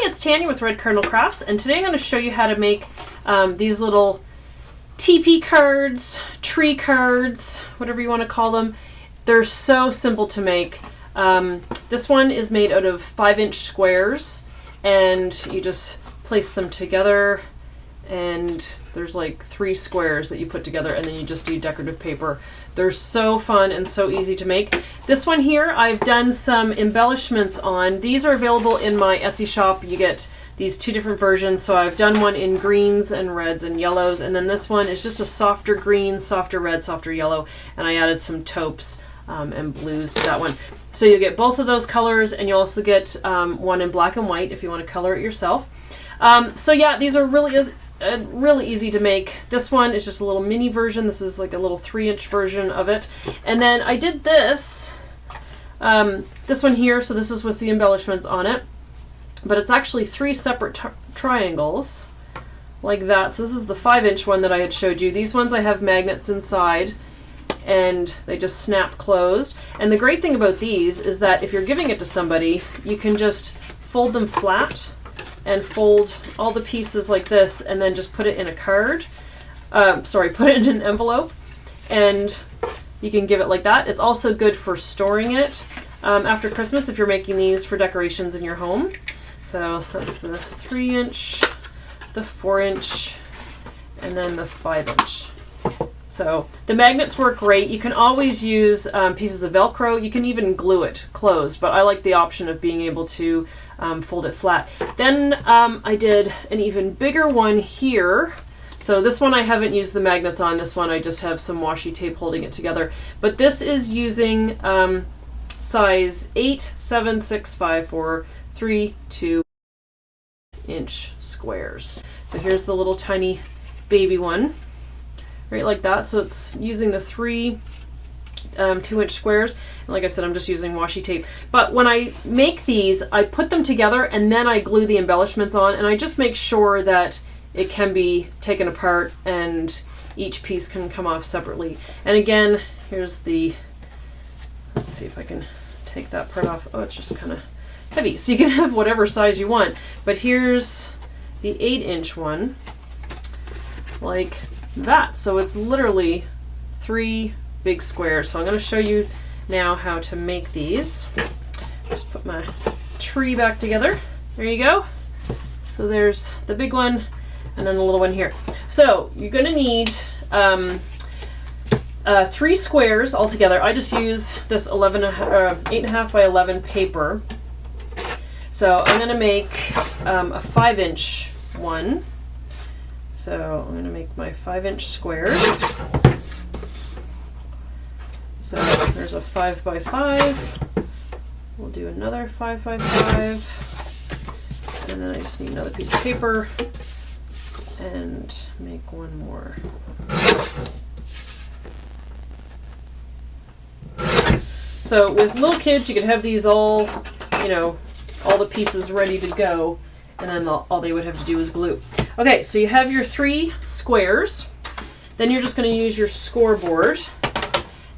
it's Tanya with Red Cardinal Crafts, and today I'm going to show you how to make these little teepee cards, tree cards, whatever you want to call them. They're so simple to make. This one is made out of 5-inch squares, and you just place them together, and there's like 3 squares that you put together, and then you just do decorative paper. They're so fun and so easy to make. This one here, I've done some embellishments on. These are available in my Etsy shop. You get these 2 different versions. So I've done one in greens and reds and yellows, and then this one is just a softer green, softer red, softer yellow, and I added some taupes and blues to that one. So you get both of those colors, and you also get one in black and white if you want to color it yourself. So yeah, these are really easy to make. This one is just a little mini version. This is like a little 3-inch version of it. And then I did this one here, so this is with the embellishments on it, but it's actually 3 separate triangles like that. So this is the 5-inch one that I had showed you. These ones I have magnets inside, and they just snap closed. And the great thing about these is that if you're giving it to somebody, you can just fold them flat and fold all the pieces like this, and then just put it in a card. Put it in an envelope, and you can give it like that. It's also good for storing it after Christmas if you're making these for decorations in your home. So that's the 3-inch, the 4-inch, and then the 5-inch. So the magnets work great. You can always use pieces of Velcro. You can even glue it closed, but I like the option of being able to fold it flat. Then I did an even bigger one here. So this one I haven't used the magnets on. This one I just have some washi tape holding it together. But this is using size 8, 7, 6, 5, 4, 3, 2 inch squares. So here's the little tiny baby one, right like that. So it's using the 3 2-inch squares. And like I said, I'm just using washi tape. But when I make these, I put them together and then I glue the embellishments on, and I just make sure that it can be taken apart and each piece can come off separately. And again, here's the, let's see if I can take that part off. Oh, it's just kind of heavy. So you can have whatever size you want. But here's the 8-inch one, like that. So it's literally 3 big squares. So I'm going to show you now how to make these. Just put my tree back together. There you go. So there's the big one and then the little one here. So you're going to need 3 squares all together. I just use this 8.5 by 11 paper. So I'm going to make a 5-inch one. So I'm going to make my 5-inch squares. So there's a 5 by 5. We'll do another 5 by 5. And then I just need another piece of paper and make one more. So with little kids, you could have these all, all the pieces ready to go, and then all they would have to do is glue. Okay, so you have your 3 squares. Then you're just going to use your scoreboard.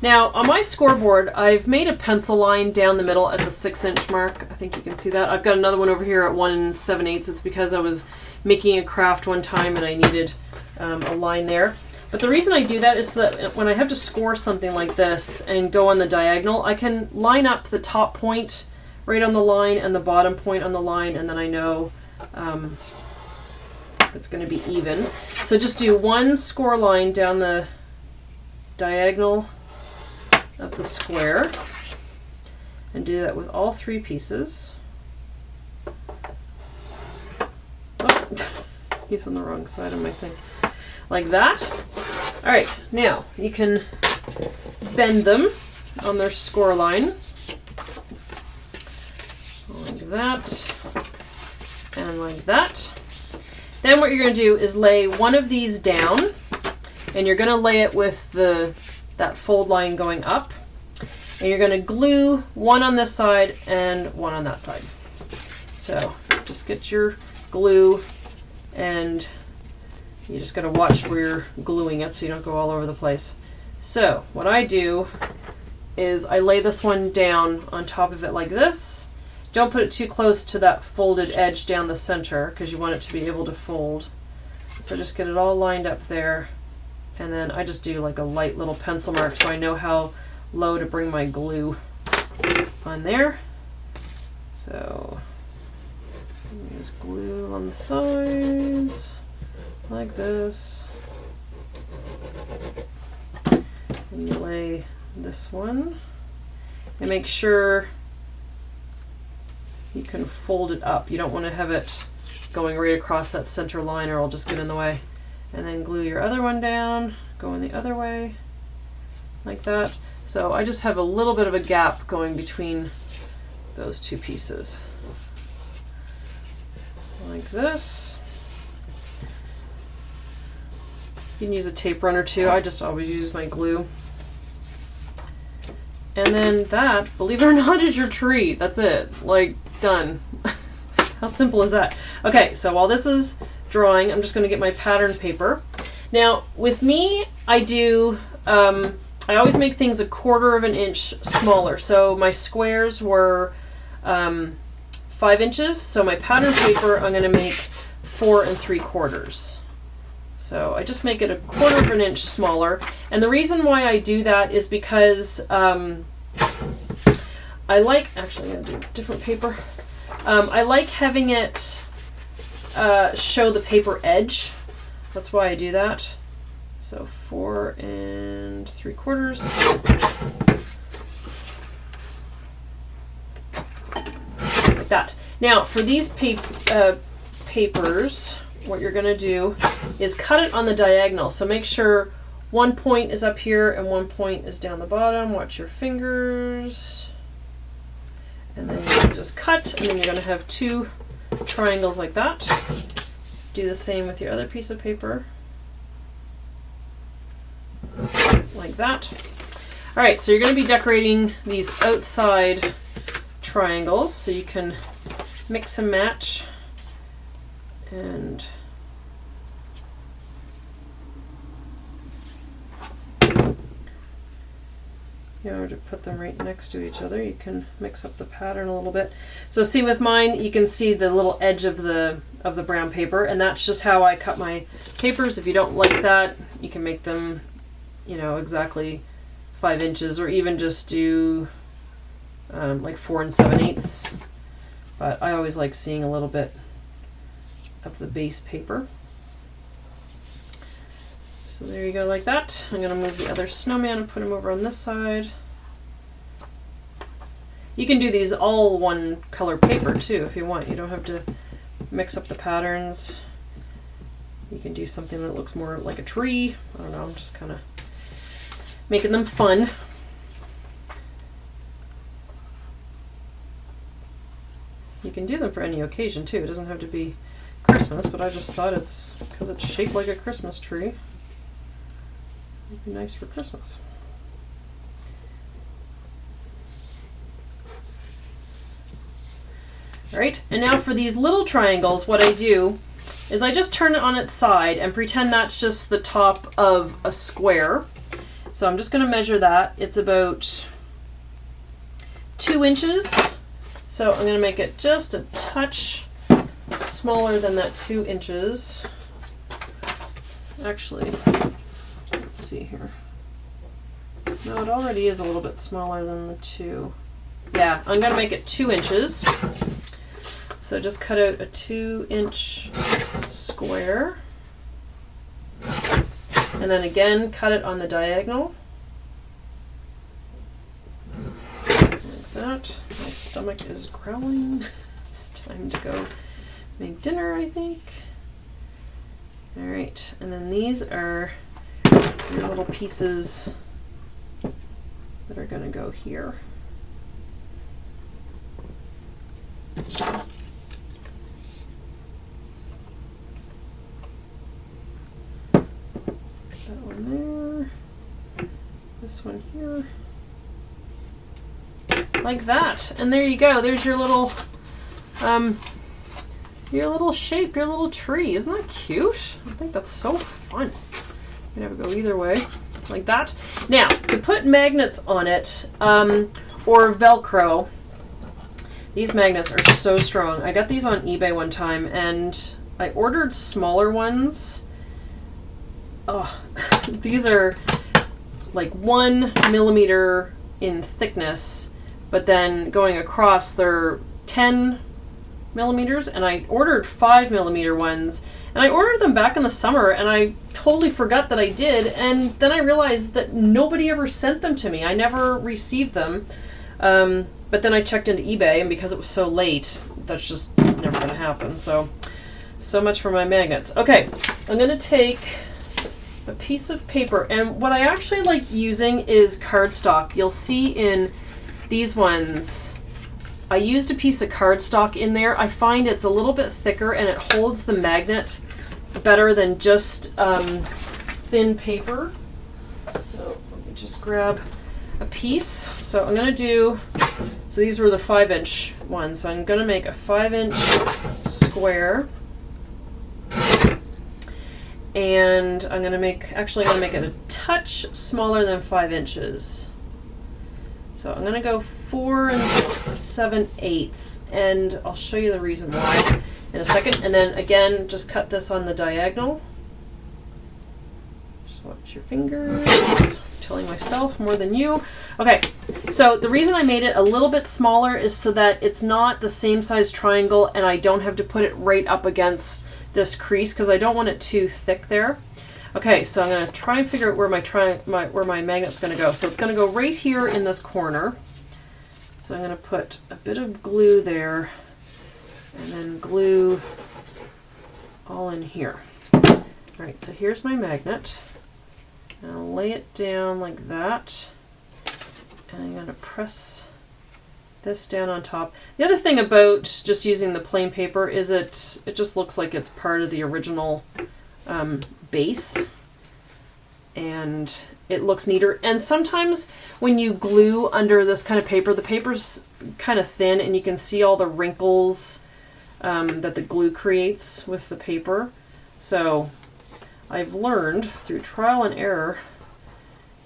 Now, on my scoreboard, I've made a pencil line down the middle at the 6-inch mark. I think you can see that. I've got another one over here at 1 7/8. It's because I was making a craft one time and I needed a line there. But the reason I do that is that when I have to score something like this and go on the diagonal, I can line up the top point right on the line and the bottom point on the line, and then I know it's going to be even. So just do 1 score line down the diagonal of the square, and do that with all 3 pieces. Oh, he's on the wrong side of my thing. Like that. All right, now you can bend them on their score line. Like that, and like that. Then what you're going to do is lay one of these down, and you're going to lay it with that fold line going up, and you're going to glue one on this side and one on that side. So just get your glue, and you just got to watch where you're gluing it so you don't go all over the place. So what I do is I lay this one down on top of it like this. Don't put it too close to that folded edge down the center because you want it to be able to fold. So just get it all lined up there, and then I just do like a light little pencil mark so I know how low to bring my glue on there. So use glue on the sides like this, and you lay this one, and make sure you can fold it up. You don't want to have it going right across that center line or it'll just get in the way. And then glue your other one down, going the other way like that. So I just have a little bit of a gap going between those two pieces like this. You can use a tape runner too. I just always use my glue. And then that, believe it or not, is your tree. That's it. Like, done. How simple is that? Okay, so while this is drawing, I'm just going to get my pattern paper. Now, with me, I do, I always make things 1/4 of an inch smaller. So my squares were 5 inches. So my pattern paper, I'm going to make 4 3/4. So I just make it 1/4 of an inch smaller. And the reason why I do that is because I like, actually I'm going to do different paper. I like having it show the paper edge. That's why I do that. So 4 3/4. Like that. Now for these papers, what you're going to do is cut it on the diagonal. So make sure one point is up here and one point is down the bottom. Watch your fingers. And then you just cut, and then you're going to have 2 triangles like that. Do the same with your other piece of paper. Like that. All right, so you're going to be decorating these outside triangles, so you can mix and match. And in order to put them right next to each other, you can mix up the pattern a little bit. So see, with mine, you can see the little edge of the brown paper, and that's just how I cut my papers. If you don't like that, you can make them, you know, exactly 5 inches, or even just do like 4 7/8. But I always like seeing a little bit of the base paper. So there you go, like that. I'm going to move the other snowman and put him over on this side. You can do these all one color paper too if you want. You don't have to mix up the patterns. You can do something that looks more like a tree. I don't know, I'm just kind of making them fun. You can do them for any occasion too. It doesn't have to be Christmas, but I just thought it's, because it's shaped like a Christmas tree, it'd be nice for Christmas. All right, and now for these little triangles, what I do is I just turn it on its side and pretend that's just the top of a square. So I'm just going to measure that. It's about 2 inches. So I'm going to make it just a touch smaller than that 2 inches. Actually, let's see here. No, it already is a little bit smaller than the 2. Yeah, I'm going to make it 2 inches. So just cut out a 2-inch square. And then again, cut it on the diagonal. Like that. My stomach is growling. It's time to go make dinner, I think. All right, and then these are your little pieces that are going to go here. That one there, this one here, like that, and there you go. There's your little shape, your little tree. Isn't that cute? I think that's so fun. You can have it go either way, like that. Now, to put magnets on it, or Velcro, These magnets are so strong. I got these on eBay one time, and I ordered smaller ones. Oh, these are like 1 millimeter in thickness, but then going across they're 10 millimeters, and I ordered 5 millimeter ones, and I ordered them back in the summer, and I totally forgot that I did, and then I realized that nobody ever sent them to me. I never received them. But then I checked into eBay, and because it was so late, that's just never going to happen. So much for my magnets. Okay, I'm going to take a piece of paper, and what I actually like using is cardstock. You'll see in these ones, I used a piece of cardstock in there. I find it's a little bit thicker, and it holds the magnet better than just thin paper. So let me just grab a piece. So I'm going to do, so these were the 5-inch ones. So I'm going to make a 5-inch square. And I'm going to make, actually I'm going to make it a touch smaller than 5 inches. So I'm going to go 4 7/8, and I'll show you the reason why in a second. And then again, just cut this on the diagonal. Just watch your fingers. I'm telling myself more than you. Okay, so the reason I made it a little bit smaller is so that it's not the same size triangle, and I don't have to put it right up against this crease because I don't want it too thick there. Okay, so I'm going to try and figure out where my magnet's going to go. So it's going to go right here in this corner. So I'm going to put a bit of glue there, and then glue all in here. All right, so here's my magnet. I'll lay it down like that, and I'm going to press this down on top. The other thing about just using the plain paper is it just looks like it's part of the original base, and it looks neater. And sometimes when you glue under this kind of paper, the paper's kind of thin, and you can see all the wrinkles that the glue creates with the paper. So I've learned through trial and error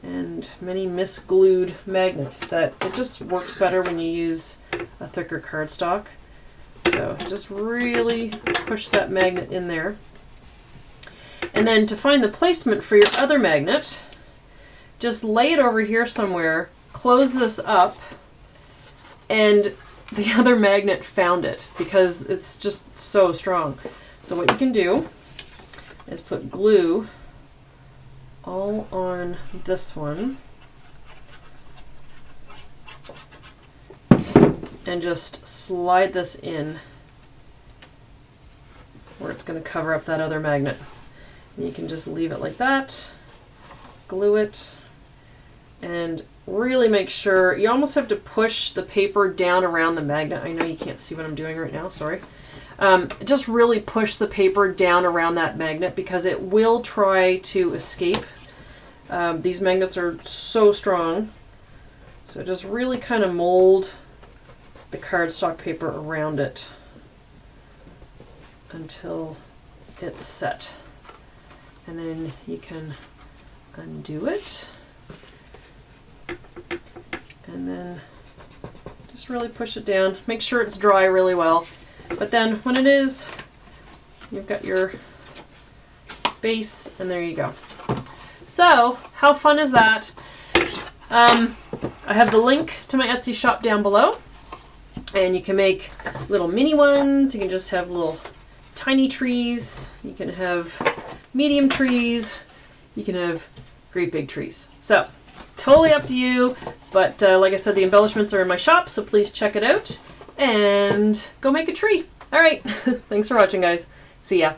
and many misglued magnets that it just works better when you use a thicker cardstock. So just really push that magnet in there. And then to find the placement for your other magnet, just lay it over here somewhere, close this up, and the other magnet found it because it's just so strong. So what you can do is put glue all on this one and just slide this in where it's going to cover up that other magnet. And you can just leave it like that, glue it, and really make sure you almost have to push the paper down around the magnet. I know you can't see what I'm doing right now, sorry. Just really push the paper down around that magnet because it will try to escape. These magnets are so strong. So just really kind of mold the cardstock paper around it until it's set. And then you can undo it. And then just really push it down. Make sure it's dry really well. But then when it is, you've got your base, and there you go. So, how fun is that? I have the link to my Etsy shop down below, and you can make little mini ones. You can just have little tiny trees. You can have medium trees. You can have great big trees. So, totally up to you, but like I said, the embellishments are in my shop, so please check it out and go make a tree. All right, thanks for watching, guys. See ya.